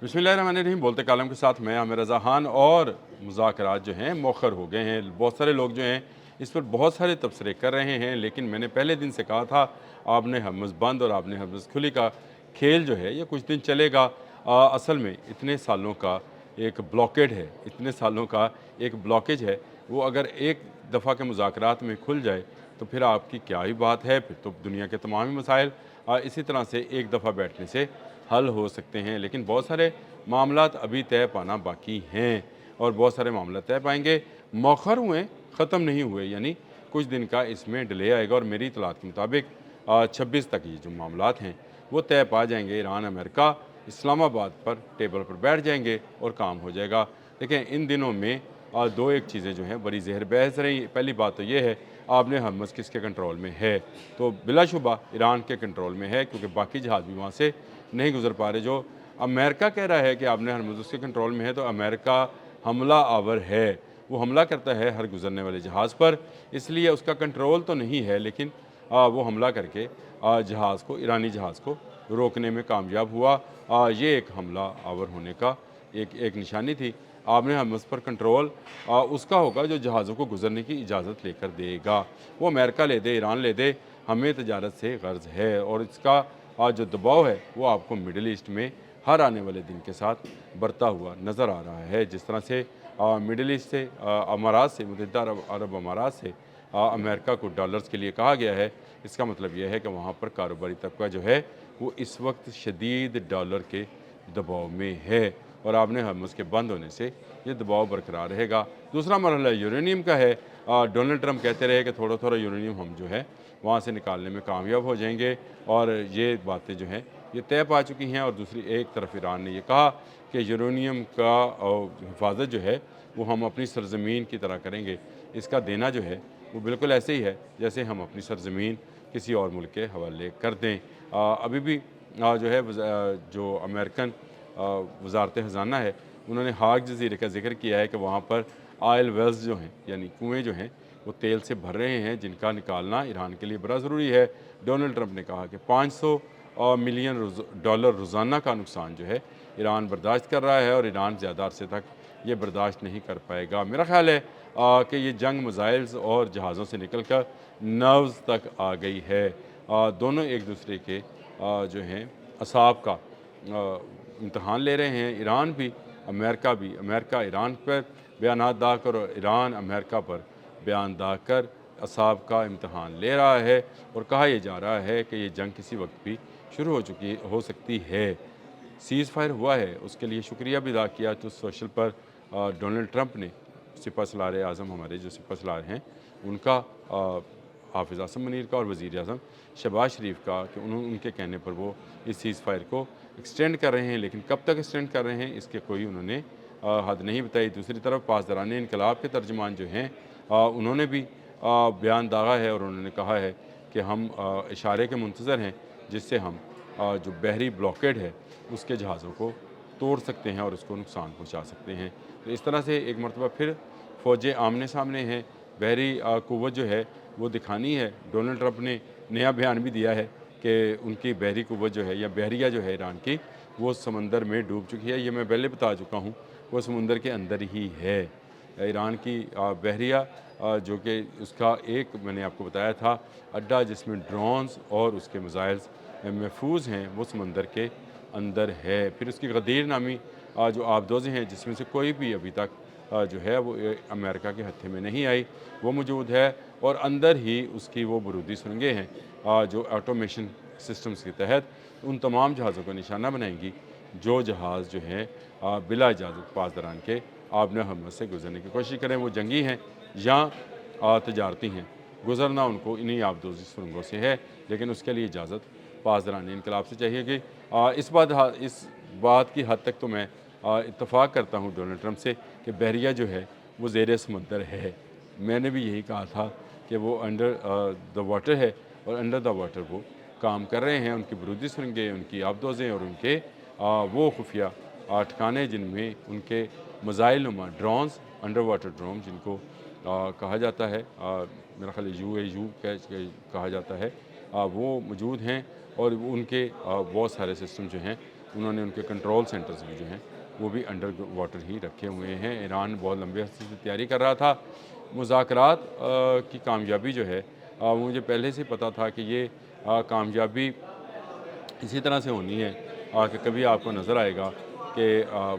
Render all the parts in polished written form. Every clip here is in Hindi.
बिस्मिल्लाहिर्रहमानिर्रहीम। बोलते कालम के साथ मैं आमिर रज़ा खान और मुज़ाकरात जो हैं मौखर हो गए हैं। बहुत सारे लोग जो हैं इस पर बहुत सारे तबसरे कर रहे हैं, लेकिन मैंने पहले दिन से कहा था आपने हरमुज़ बंद और आपने हरमुज़ खुली का खेल जो है ये कुछ दिन चलेगा। असल में इतने सालों का एक ब्लॉकेड है, इतने सालों का एक ब्लॉकेज है, वो अगर एक दफ़ा के मुज़ाकरात में खुल जाए तो फिर आपकी क्या ही बात है। फिर तो दुनिया के तमाम ही मसाइल इसी तरह से एक दफ़ा बैठने से हल हो सकते हैं। लेकिन बहुत सारे मामलात अभी तय पाना बाकी हैं और बहुत सारे मामला तय पाएंगे। मौखर हुए, ख़त्म नहीं हुए, यानी कुछ दिन का इसमें डिले आएगा और मेरी इतलात के मुताबिक 26 तक ये जो मामलात हैं वो तय पा जाएंगे। ईरान अमेरिका इस्लामाबाद पर टेबल पर बैठ जाएंगे और काम हो जाएगा। देखें, इन दिनों में दो एक चीज़ें जो हैं बड़ी ज़हर बहस रही। पहली बात तो ये है, आपने हरमुज़ किसके कंट्रोल में है, तो बिलाशुबा ईरान के कंट्रोल में है, क्योंकि बाकी जहाज़ भी वहाँ से नहीं गुजर पा रहे। जो अमेरिका कह रहा है कि आपने हरमुज़ उसके कंट्रोल में है, तो अमेरिका हमला आवर है, वो हमला करता है हर गुजरने वाले जहाज़ पर, इसलिए उसका कंट्रोल तो नहीं है, लेकिन वो हमला करके जहाज़ को, ईरानी जहाज़ को रोकने में कामयाब हुआ। ये एक हमला आवर होने का एक एक निशानी थी। आपने हरमुज़ पर कंट्रोल उसका होगा जो जहाज़ों को गुजरने की इजाज़त लेकर देगा। वो अमेरिका ले दे, ईरान ले दे, हमें तजारत से गर्ज़ है और इसका जो दबाव है वो आपको मिडल ईस्ट में हर आने वाले दिन के साथ बढ़ता हुआ नज़र आ रहा है। जिस तरह से मिडल ईस्ट से, अमारात से, मुत्तहिदा अरब अमारात से अमेरिका को डॉलर्स के लिए कहा गया है, इसका मतलब यह है कि वहाँ पर कारोबारी तबका जो है वो इस वक्त शदीद डॉलर के दबाव में है और आपने हरमुज़ के बंद होने से ये दबाव बरकरार रहेगा। दूसरा मरहला यूरेनियम का है। डोनाल्ड ट्रंप कहते रहे कि थोड़ा थोड़ा यूरेनियम हम जो है वहाँ से निकालने में कामयाब हो जाएंगे और ये बातें जो हैं ये तय पा चुकी हैं। और दूसरी एक तरफ ईरान ने यह कहा कि यूरेनियम का हिफाजत जो है वो हम अपनी सरजमीन की तरह करेंगे। इसका देना जो है वो बिल्कुल ऐसे ही है जैसे हम अपनी सरजमीन किसी और मुल्क के हवाले कर दें। अभी भी जो है जो अमेरिकन वजारत ख़जाना है, उन्होंने हाग जज़ीरे का जिक्र किया है कि वहाँ पर ऑयल वेल्स जो हैं, यानी कुएँ जो हैं वो तेल से भर रहे हैं, जिनका निकालना ईरान के लिए बड़ा ज़रूरी है। डोनाल्ड ट्रंप ने कहा कि 500 मिलियन डॉलर रोज़ाना का नुकसान जो है ईरान बर्दाश्त कर रहा है और ईरान ज़्यादा अरसे तक ये बर्दाश्त नहीं कर पाएगा। मेरा ख़्याल है कि ये जंग मिसाइल्स और जहाज़ों से निकल कर नर्व्स तक आ गई है। दोनों एक दूसरे के जो हैं असाब का इम्तहान ले रहे हैं। ईरान भी, अमेरिका भी। अमेरिका ईरान पर बयानात दाकर और ईरान अमेरिका पर बयान दाकर असाब का इम्तहान ले रहा है और कहा यह जा रहा है कि ये जंग किसी वक्त भी शुरू हो सकती है। सीज़ फायर हुआ है, उसके लिए शुक्रिया भी अदा किया। तो सोशल पर डोनाल्ड ट्रंप ने सिपह सलार आज़म, हमारे जो सिपह सलार हैं, उनका, हाफिज़ आसिम मुनीर का और वज़ीर आज़म शहबाज शरीफ का, कि उनके कहने पर वो इस सीज़ फायर को एक्सटेंड कर रहे हैं, लेकिन कब तक एक्सटेंड कर रहे हैं इसके कोई उन्होंने हद नहीं बताई। दूसरी तरफ पासदारान इनकलाब के तर्जमान जो हैं उन्होंने भी बयान दागा है और उन्होंने कहा है कि हम इशारे के मुंतज़र हैं जिससे हम जो बहरी ब्लॉकेड है उसके जहाज़ों को तोड़ सकते हैं और उसको नुकसान पहुँचा सकते हैं। तो इस तरह से एक मरतबा फिर फ़ौजें आमने सामने हैं। बहरी क़ुव्वत जो है वो दिखानी है। डोनाल्ड ट्रंप ने नया बयान भी दिया है कि उनकी बहरी क़ुव्वत जो है, या बहरिया जो है ईरान की, वो समंदर में डूब चुकी है। ये मैं पहले बता चुका हूँ, वो समुंदर के अंदर ही है। ईरान की बहरिया, जो कि उसका एक मैंने आपको बताया था अड्डा जिसमें ड्रोन्स और उसके मिसाइल्स महफूज हैं, वो समंदर के अंदर है। फिर उसकी गदीर नामी जो आबदोज़ें हैं, जिसमें से कोई भी अभी तक जो है वो अमेरिका के हत्थे में नहीं आई, वो मौजूद है। और अंदर ही उसकी वो बरूदी सुरंगें हैं जो ऑटोमेशन सिस्टम्स के तहत उन तमाम जहाज़ों को निशाना बनाएंगी जो जहाज़ जो हैं बिला इजाज़त पासदारान के आबना हरमुज़ से गुजरने की कोशिश करें। वो जंगी हैं या तजारती हैं, गुजरना उनको इन्हीं आबदोज़ी सुरंगों से है, लेकिन उसके लिए इजाज़त पासदारान इनकलाब से चाहिए कि इस बात की हद तक तो मैं इत्तफ़ाक़ करता हूँ डोनाल्ड ट्रंप से कि बहरिया जो है वो ज़ेर समुंदर है। मैंने भी यही कहा था कि वो अंडर द वाटर है और अंडर द वाटर वो काम कर रहे हैं। उनकी बरूदी सुरंगें, उनकी आबदोज़ें और उनके वो खुफिया ठिकाने जिनमें उनके मिसाइल नुमा ड्रोन्स, अंडर वाटर ड्रोन जिनको कहा जाता है, मेरा ख्याल UAU कहा जाता है, वो मौजूद हैं। और उनके बहुत सारे सिस्टम जो हैं उन्होंने उनके कंट्रोल सेंटर्स भी जो हैं वो भी अंडर वाटर ही रखे हुए हैं। ईरान बहुत लंबे अरसे से तैयारी कर रहा था। मुज़ाकरात की कामयाबी जो है मुझे पहले से पता था कि ये कामयाबी इसी तरह से होनी है कि कभी आपको नज़र आएगा कि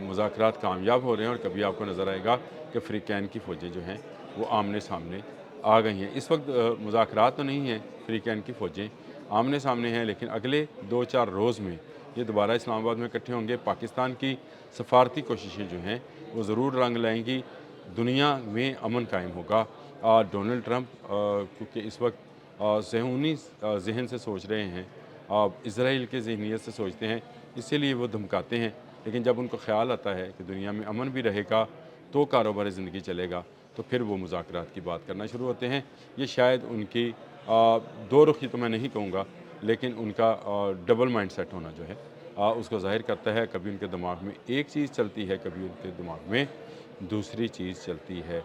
मुज़ाकरात कामयाब हो रहे हैं और कभी आपको नज़र आएगा कि फ़रीक़ैन की फ़ौजें जो हैं वो आमने सामने आ गई हैं। इस वक्त मुज़ाकरात तो नहीं हैं, फ़रीक़ैन की फ़ौजें आमने सामने हैं, लेकिन अगले 2-4 रोज़ में ये दोबारा इस्लामाबाद में इकट्ठे होंगे। पाकिस्तान की सफारती कोशिशें जो हैं वो ज़रूर रंग लाएंगी, दुनिया में अमन कायम होगा। डोनाल्ड ट्रंप क्योंकि इस वक्त ज़हूनी जहन से सोच रहे हैं, इसराइल के ज़हनीत से सोचते हैं, इसीलिए वो धमकाते हैं। लेकिन जब उनको ख़्याल आता है कि दुनिया में अमन भी रहेगा तो कारोबार ज़िंदगी चलेगा, तो फिर वो मुज़ाकरात की बात करना शुरू होते हैं। ये शायद उनकी दो रुखी तो मैं नहीं कहूँगा, लेकिन उनका डबल माइंड सेट होना जो है उसको ज़ाहिर करता है। कभी उनके दिमाग में एक चीज़ चलती है, कभी उनके दिमाग में दूसरी चीज़ चलती है।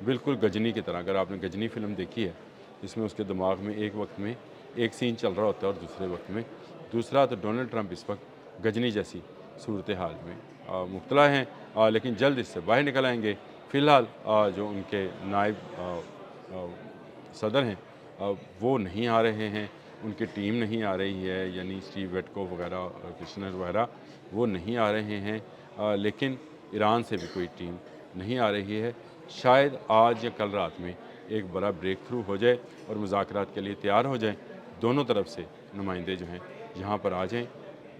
बिल्कुल गजनी की तरह। अगर आपने गजनी फ़िल्म देखी है, इसमें उसके दिमाग में एक वक्त में एक सीन चल रहा होता है और दूसरे वक्त में दूसरा। तो डोनाल्ड ट्रंप इस वक्त गजनी जैसी सूरत हाल में मुब्तला हैं, लेकिन जल्द इससे बाहर निकल आएंगे। फ़िलहाल जो उनके नायब सदर हैं वो नहीं आ रहे हैं, उनकी टीम नहीं आ रही है, यानी स्टीव वेटको वगैरह, कृष्णर वगैरह वो नहीं आ रहे हैं। लेकिन ईरान से भी कोई टीम नहीं आ रही है। शायद आज या कल रात में एक बड़ा ब्रेक थ्रू हो जाए और मुज़ाकरात के लिए तैयार हो जाएं। दोनों तरफ से नुमाइंदे जो हैं यहाँ पर आ जाएं,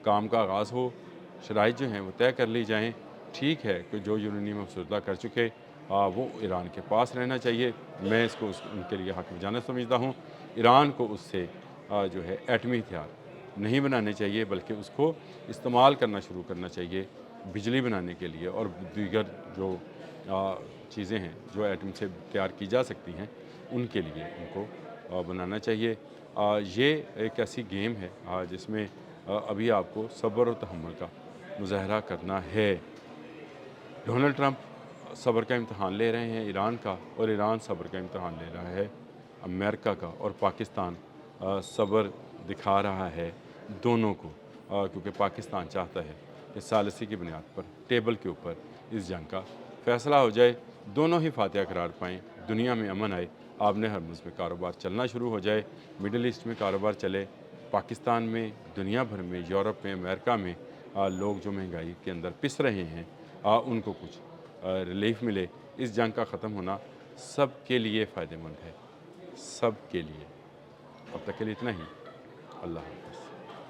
काम का आगाज़ हो, शराइत जो हैं वो तय कर ली जाएँ। ठीक है कि जो यूरेनियम अफसरदा कर चुके वो ईरान के पास रहना चाहिए। मैं इसको उनके लिए हक़ में जाना समझता हूँ। ईरान को उससे जो है एटमी हथियार नहीं बनाने चाहिए, बल्कि उसको इस्तेमाल करना शुरू करना चाहिए बिजली बनाने के लिए और दीगर जो चीज़ें हैं जो एटम से तैयार की जा सकती हैं उनके लिए उनको बनाना चाहिए। ये एक ऐसी गेम है जिसमें अभी आपको सब्र और तहम्मुल का मुज़ाहरा करना है। डोनाल्ड ट्रंप सब्र का इम्तहान ले रहे हैं ईरान का, और ईरान सब्र का इम्तहान ले रहा है अमेरिका का, और पाकिस्तान सब्र दिखा रहा है दोनों को, क्योंकि पाकिस्तान चाहता है कि सालिसी की बुनियाद पर टेबल के ऊपर इस जंग का फ़ैसला हो जाए, दोनों ही फातिहा करार पाएँ, दुनिया में अमन आए, आबने हरमुज़ में कारोबार चलना शुरू हो जाए, मिडल ईस्ट में कारोबार चले, पाकिस्तान में, दुनिया भर में, यूरोप में, अमेरिका में लोग जो महंगाई के अंदर पिस रहे हैं उनको कुछ रिलीफ मिले। इस जंग का ख़त्म होना सब के लिए फ़ायदेमंद है, सब के लिए। अब तक के लिए इतना ही। अल्लाह हाफ़िज़।